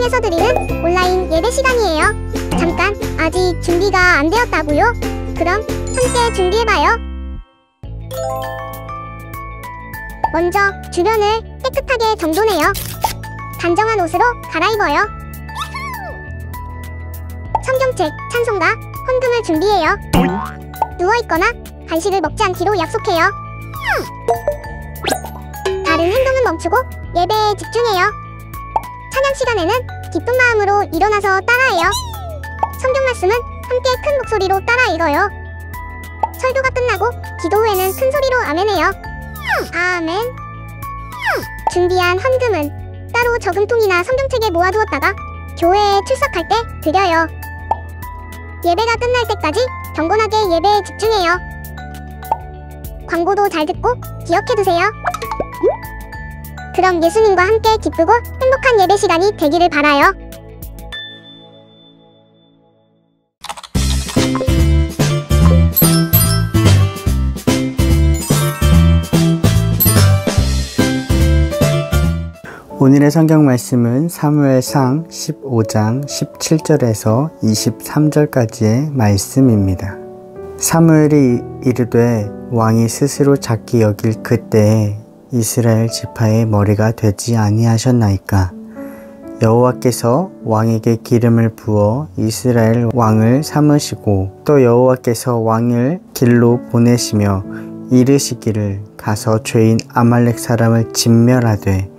방송에서 드리는 온라인 예배 시간이에요. 잠깐, 아직 준비가 안 되었다고요? 그럼 함께 준비해봐요. 먼저 주변을 깨끗하게 정돈해요. 단정한 옷으로 갈아입어요. 성경책, 찬송가, 헌금을 준비해요. 누워있거나 간식을 먹지 않기로 약속해요. 다른 행동은 멈추고 예배에 집중해요. 찬양 시간에는 기쁜 마음으로 일어나서 따라해요. 성경 말씀은 함께 큰 목소리로 따라 읽어요. 설교가 끝나고 기도 후에는 큰 소리로 아멘해요. 아멘. 준비한 헌금은 따로 저금통이나 성경책에 모아두었다가 교회에 출석할 때 드려요. 예배가 끝날 때까지 경건하게 예배에 집중해요. 광고도 잘 듣고 기억해두세요. 그럼 예수님과 함께 기쁘고 행복한 예배 시간이 되기를 바라요. 오늘의 성경 말씀은 사무엘상 15장 17절에서 23절까지의 말씀입니다. 사무엘이 이르되 왕이 스스로 작게 여길 그때에 이스라엘 지파의 머리가 되지 아니하셨나이까. 여호와께서 왕에게 기름을 부어 이스라엘 왕을 삼으시고 또 여호와께서 왕을 길로 보내시며 이르시기를 가서 죄인 아말렉 사람을 진멸하되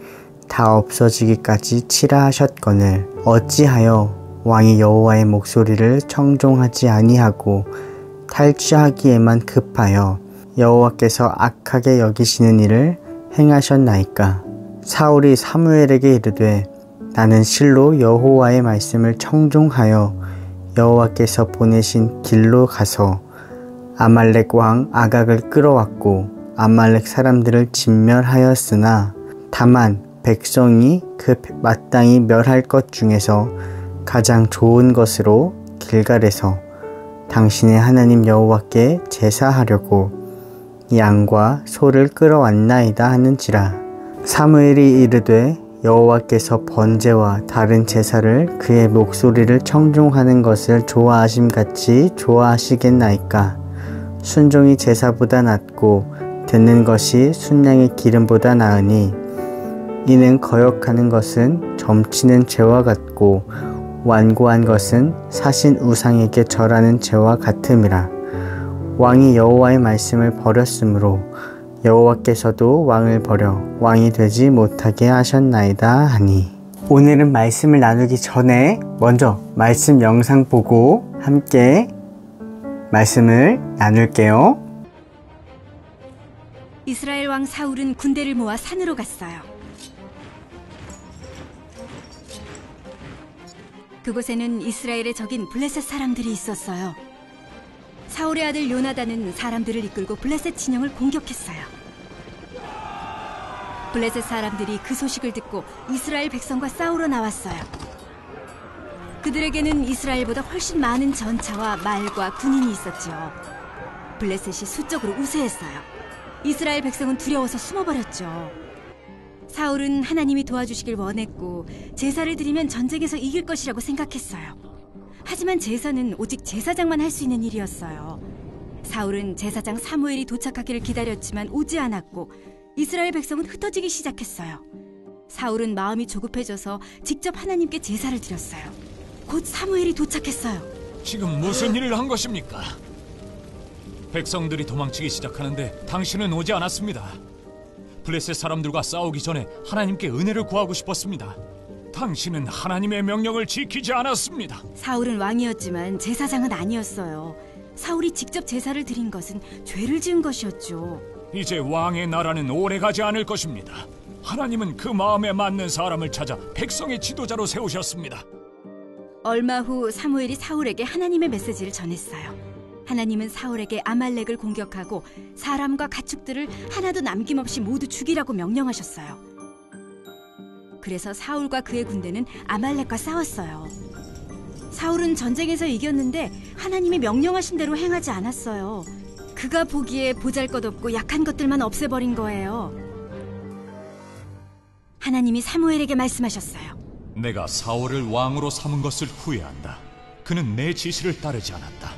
다 없어지기까지 치라 하셨거늘 어찌하여 왕이 여호와의 목소리를 청종하지 아니하고 탈취하기에만 급하여 여호와께서 악하게 여기시는 일을 행하셨나이까. 사울이 사무엘에게 이르되 나는 실로 여호와의 말씀을 청종하여 여호와께서 보내신 길로 가서 아말렉 왕 아각을 끌어왔고 아말렉 사람들을 진멸하였으나 다만 백성이 그 마땅히 멸할 것 중에서 가장 좋은 것으로 길갈에서 당신의 하나님 여호와께 제사하려고 양과 소를 끌어왔나이다 하는지라. 사무엘이 이르되 여호와께서 번제와 다른 제사를 그의 목소리를 청종하는 것을 좋아하심같이 좋아하시겠나이까. 순종이 제사보다 낫고 듣는 것이 순양의 기름보다 나으니 이는 거역하는 것은 점치는 죄와 같고 완고한 것은 사신 우상에게 절하는 죄와 같음이라. 왕이 여호와의 말씀을 버렸으므로 여호와께서도 왕을 버려 왕이 되지 못하게 하셨나이다 하니. 오늘은 말씀을 나누기 전에 먼저 말씀 영상 보고 함께 말씀을 나눌게요. 이스라엘 왕 사울은 군대를 모아 산으로 갔어요. 그곳에는 이스라엘의 적인 블레셋 사람들이 있었어요. 사울의 아들 요나단은 사람들을 이끌고 블레셋 진영을 공격했어요. 블레셋 사람들이 그 소식을 듣고 이스라엘 백성과 싸우러 나왔어요. 그들에게는 이스라엘보다 훨씬 많은 전차와 말과 군인이 있었죠. 블레셋이 수적으로 우세했어요. 이스라엘 백성은 두려워서 숨어버렸죠. 사울은 하나님이 도와주시길 원했고 제사를 드리면 전쟁에서 이길 것이라고 생각했어요. 하지만 제사는 오직 제사장만 할 수 있는 일이었어요. 사울은 제사장 사무엘이 도착하기를 기다렸지만 오지 않았고 이스라엘 백성은 흩어지기 시작했어요. 사울은 마음이 조급해져서 직접 하나님께 제사를 드렸어요. 곧 사무엘이 도착했어요. 지금 무슨 일을 한 것입니까? 백성들이 도망치기 시작하는데 당신은 오지 않았습니다. 블레셋 사람들과 싸우기 전에 하나님께 은혜를 구하고 싶었습니다. 당신은 하나님의 명령을 지키지 않았습니다. 사울은 왕이었지만 제사장은 아니었어요. 사울이 직접 제사를 드린 것은 죄를 지은 것이었죠. 이제 왕의 나라는 오래가지 않을 것입니다. 하나님은 그 마음에 맞는 사람을 찾아 백성의 지도자로 세우셨습니다. 얼마 후 사무엘이 사울에게 하나님의 메시지를 전했어요. 하나님은 사울에게 아말렉을 공격하고 사람과 가축들을 하나도 남김없이 모두 죽이라고 명령하셨어요. 그래서 사울과 그의 군대는 아말렉과 싸웠어요. 사울은 전쟁에서 이겼는데 하나님이 명령하신 대로 행하지 않았어요. 그가 보기에 보잘것없고 약한 것들만 없애버린 거예요. 하나님이 사무엘에게 말씀하셨어요. 내가 사울을 왕으로 삼은 것을 후회한다. 그는 내 지시를 따르지 않았다.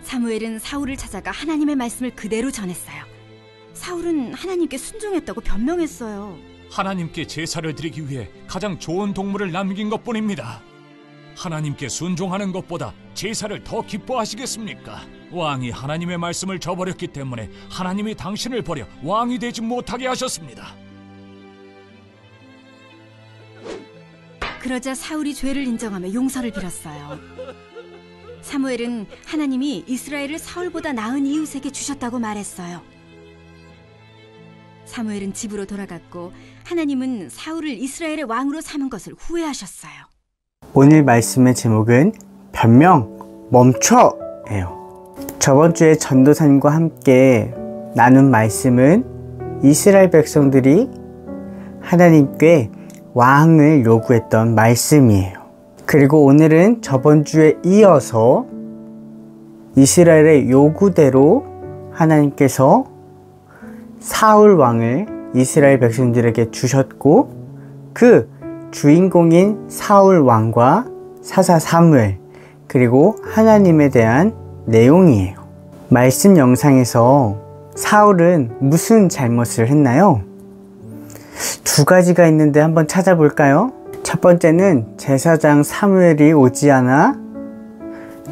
사무엘은 사울을 찾아가 하나님의 말씀을 그대로 전했어요. 사울은 하나님께 순종했다고 변명했어요. 하나님께 제사를 드리기 위해 가장 좋은 동물을 남긴 것뿐입니다. 하나님께 순종하는 것보다 제사를 더 기뻐하시겠습니까? 왕이 하나님의 말씀을 저버렸기 때문에 하나님이 당신을 버려 왕이 되지 못하게 하셨습니다. 그러자 사울이 죄를 인정하며 용서를 빌었어요. 사무엘은 하나님이 이스라엘을 사울보다 나은 이웃에게 주셨다고 말했어요. 사무엘은 집으로 돌아갔고 하나님은 사울을 이스라엘의 왕으로 삼은 것을 후회하셨어요. 오늘 말씀의 제목은 변명 멈춰예요. 저번 주에 전도사님과 함께 나눈 말씀은 이스라엘 백성들이 하나님께 왕을 요구했던 말씀이에요. 그리고 오늘은 저번 주에 이어서 이스라엘의 요구대로 하나님께서 사울 왕을 이스라엘 백성들에게 주셨고, 그 주인공인 사울 왕과 사사 사무엘, 그리고 하나님에 대한 내용이에요. 말씀 영상에서 사울은 무슨 잘못을 했나요? 두 가지가 있는데 한번 찾아볼까요? 첫 번째는 제사장 사무엘이 오지 않아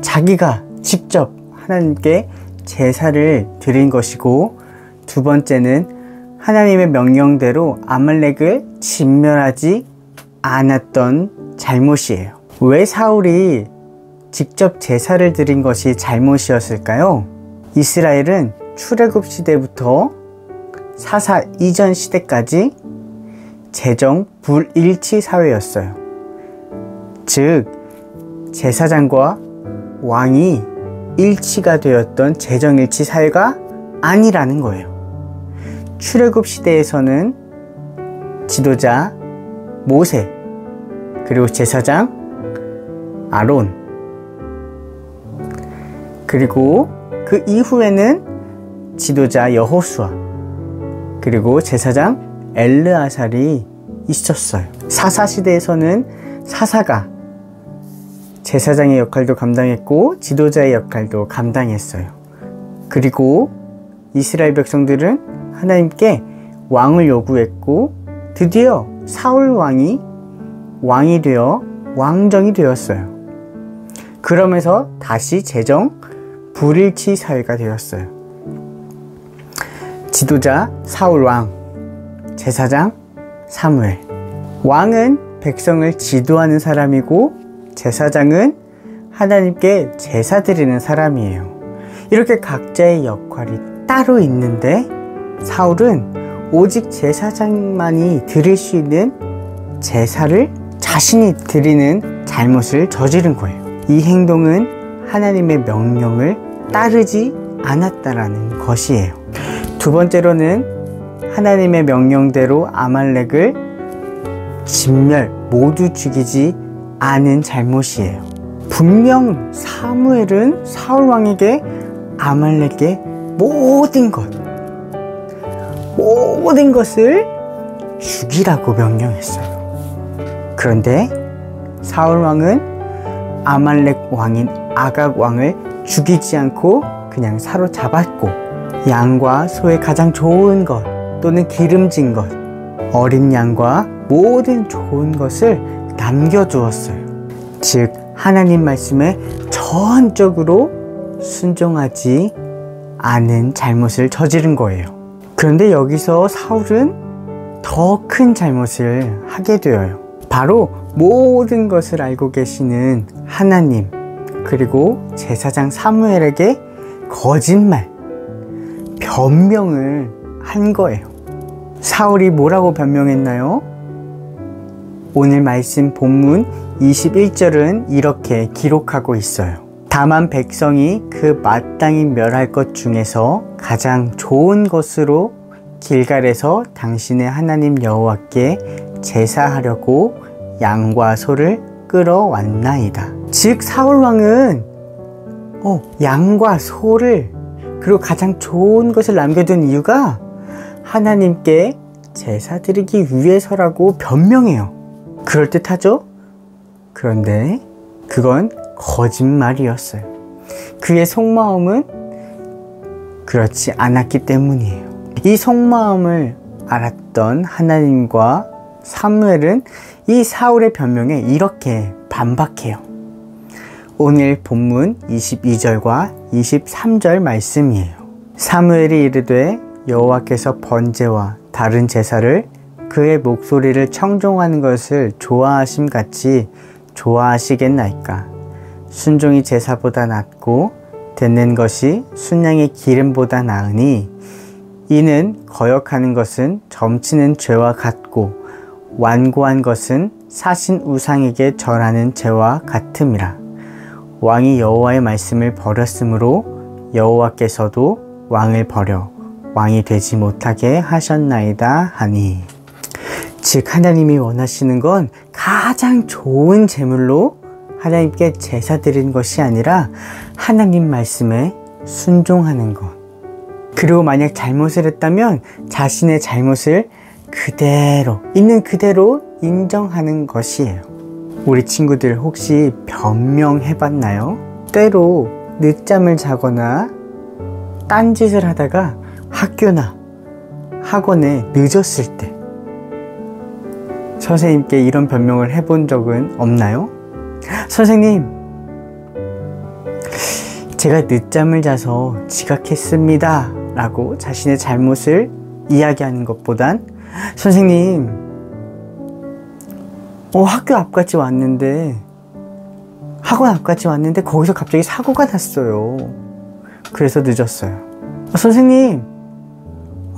자기가 직접 하나님께 제사를 드린 것이고, 두 번째는 하나님의 명령대로 아말렉을 진멸하지 않았던 잘못이에요. 왜 사울이 직접 제사를 드린 것이 잘못이었을까요? 이스라엘은 출애굽 시대부터 사사 이전 시대까지 재정 불일치 사회였어요. 즉 제사장과 왕이 일치가 되었던 재정일치 사회가 아니라는 거예요. 출애굽 시대에서는 지도자 모세, 그리고 제사장 아론, 그리고 그 이후에는 지도자 여호수아, 그리고 제사장 엘르아살이 있었어요. 사사 시대에서는 사사가 제사장의 역할도 감당했고 지도자의 역할도 감당했어요. 그리고 이스라엘 백성들은 하나님께 왕을 요구했고, 드디어 사울 왕이 왕이 되어 왕정이 되었어요. 그러면서 다시 재정 불일치 사회가 되었어요. 지도자 사울 왕, 제사장 사무엘. 왕은 백성을 지도하는 사람이고 제사장은 하나님께 제사 드리는 사람이에요. 이렇게 각자의 역할이 따로 있는데 사울은 오직 제사장만이 드릴 수 있는 제사를 자신이 드리는 잘못을 저지른 거예요. 이 행동은 하나님의 명령을 따르지 않았다라는 것이에요. 두 번째로는 하나님의 명령대로 아말렉을 진멸, 모두 죽이지 않은 잘못이에요. 분명 사무엘은 사울 왕에게 아말렉의 모든 것을 죽이라고 명령했어요. 그런데 사울 왕은 아말렉 왕인 아각 왕을 죽이지 않고 그냥 사로잡았고, 양과 소의 가장 좋은 것 또는 기름진 것, 어린 양과 모든 좋은 것을 남겨두었어요. 즉 하나님 말씀에 전적으로 순종하지 않은 잘못을 저지른 거예요. 그런데 여기서 사울은 더 큰 잘못을 하게 되어요. 바로 모든 것을 알고 계시는 하나님, 그리고 제사장 사무엘에게 거짓말, 변명을 한 거예요. 사울이 뭐라고 변명했나요? 오늘 말씀 본문 21절은 이렇게 기록하고 있어요. 다만 백성이 그 마땅히 멸할 것 중에서 가장 좋은 것으로 길갈에서 당신의 하나님 여호와께 제사하려고 양과 소를 끌어왔나이다. 즉 사울 왕은 양과 소를, 그리고 가장 좋은 것을 남겨둔 이유가 하나님께 제사 드리기 위해서라고 변명해요. 그럴듯하죠? 그런데 그건 거짓말이었어요. 그의 속마음은 그렇지 않았기 때문이에요. 이 속마음을 알았던 하나님과 사무엘은 이 사울의 변명에 이렇게 반박해요. 오늘 본문 22절과 23절 말씀이에요. 사무엘이 이르되 여호와께서 번제와 다른 제사를 그의 목소리를 청종하는 것을 좋아하심 같이 좋아하시겠나이까. 순종이 제사보다 낫고 듣는 것이 순양의 기름보다 나으니 이는 거역하는 것은 점치는 죄와 같고 완고한 것은 사신 우상에게 절하는 죄와 같음이라. 왕이 여호와의 말씀을 버렸으므로 여호와께서도 왕을 버려 왕이 되지 못하게 하셨나이다 하니. 즉 하나님이 원하시는 건 가장 좋은 제물로 하나님께 제사 드리는 것이 아니라 하나님 말씀에 순종하는 것. 그리고 만약 잘못을 했다면 자신의 잘못을 그대로 있는 그대로 인정하는 것이에요. 우리 친구들 혹시 변명해 봤나요? 때로 늦잠을 자거나 딴짓을 하다가 학교나 학원에 늦었을 때 선생님께 이런 변명을 해본 적은 없나요? 선생님, 제가 늦잠을 자서 지각했습니다 라고 자신의 잘못을 이야기하는 것보단 선생님, 학교 앞까지 왔는데 학원 앞까지 왔는데 거기서 갑자기 사고가 났어요. 그래서 늦었어요. 선생님,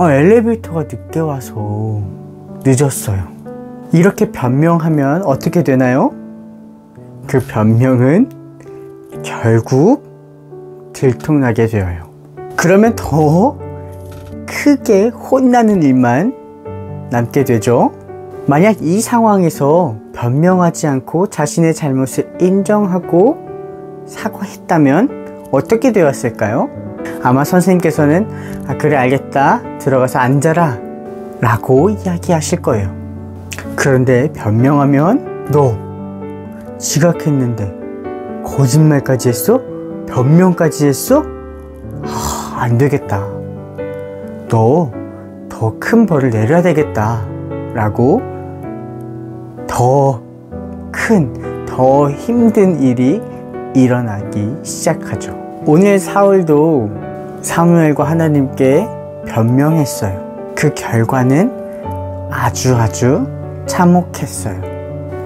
엘리베이터가 늦게 와서 늦었어요. 이렇게 변명하면 어떻게 되나요? 그 변명은 결국 들통나게 되어요. 그러면 더 크게 혼나는 일만 남게 되죠. 만약 이 상황에서 변명하지 않고 자신의 잘못을 인정하고 사과했다면 어떻게 되었을까요? 아마 선생님께서는 그래 알겠다, 들어가서 앉아라 라고 이야기하실 거예요. 그런데 변명하면 너 지각했는데 거짓말까지 했어? 변명까지 했어? 안 되겠다. 너 더 큰 벌을 내려야 되겠다 라고 더 큰, 더 힘든 일이 일어나기 시작하죠. 오늘 사울도 사무엘과 하나님께 변명했어요. 그 결과는 아주 참혹했어요.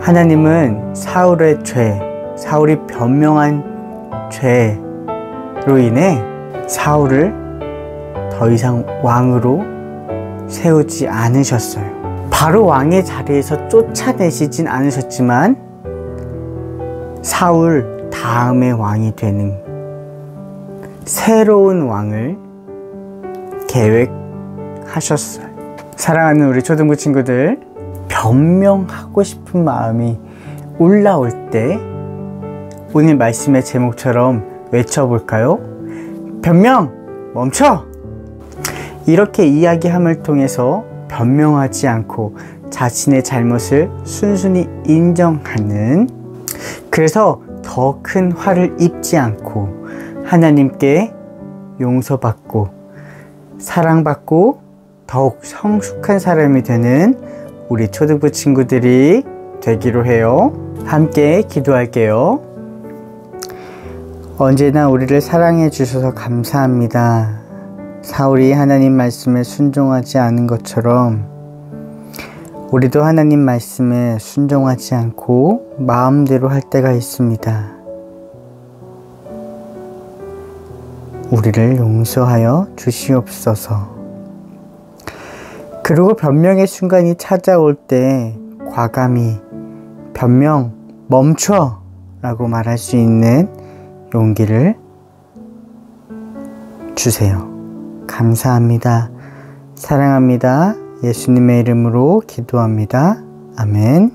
하나님은 사울의 죄, 사울이 변명한 죄로 인해 사울을 더 이상 왕으로 세우지 않으셨어요. 바로 왕의 자리에서 쫓아내시진 않으셨지만 사울 다음의 왕이 되는 새로운 왕을 계획하셨어요. 사랑하는 우리 초등부 친구들, 변명하고 싶은 마음이 올라올 때 오늘 말씀의 제목처럼 외쳐볼까요? 변명 멈춰! 이렇게 이야기함을 통해서 변명하지 않고 자신의 잘못을 순순히 인정하는, 그래서 더 큰 화를 입지 않고 하나님께 용서받고 사랑받고 더욱 성숙한 사람이 되는 우리 초등부 친구들이 되기로 해요. 함께 기도할게요. 언제나 우리를 사랑해 주셔서 감사합니다. 사울이 하나님 말씀에 순종하지 않은 것처럼 우리도 하나님 말씀에 순종하지 않고 마음대로 할 때가 있습니다. 우리를 용서하여 주시옵소서. 그리고 변명의 순간이 찾아올 때 과감히 변명 멈춰 라고 말할 수 있는 용기를 주세요. 감사합니다. 사랑합니다. 예수님의 이름으로 기도합니다. 아멘.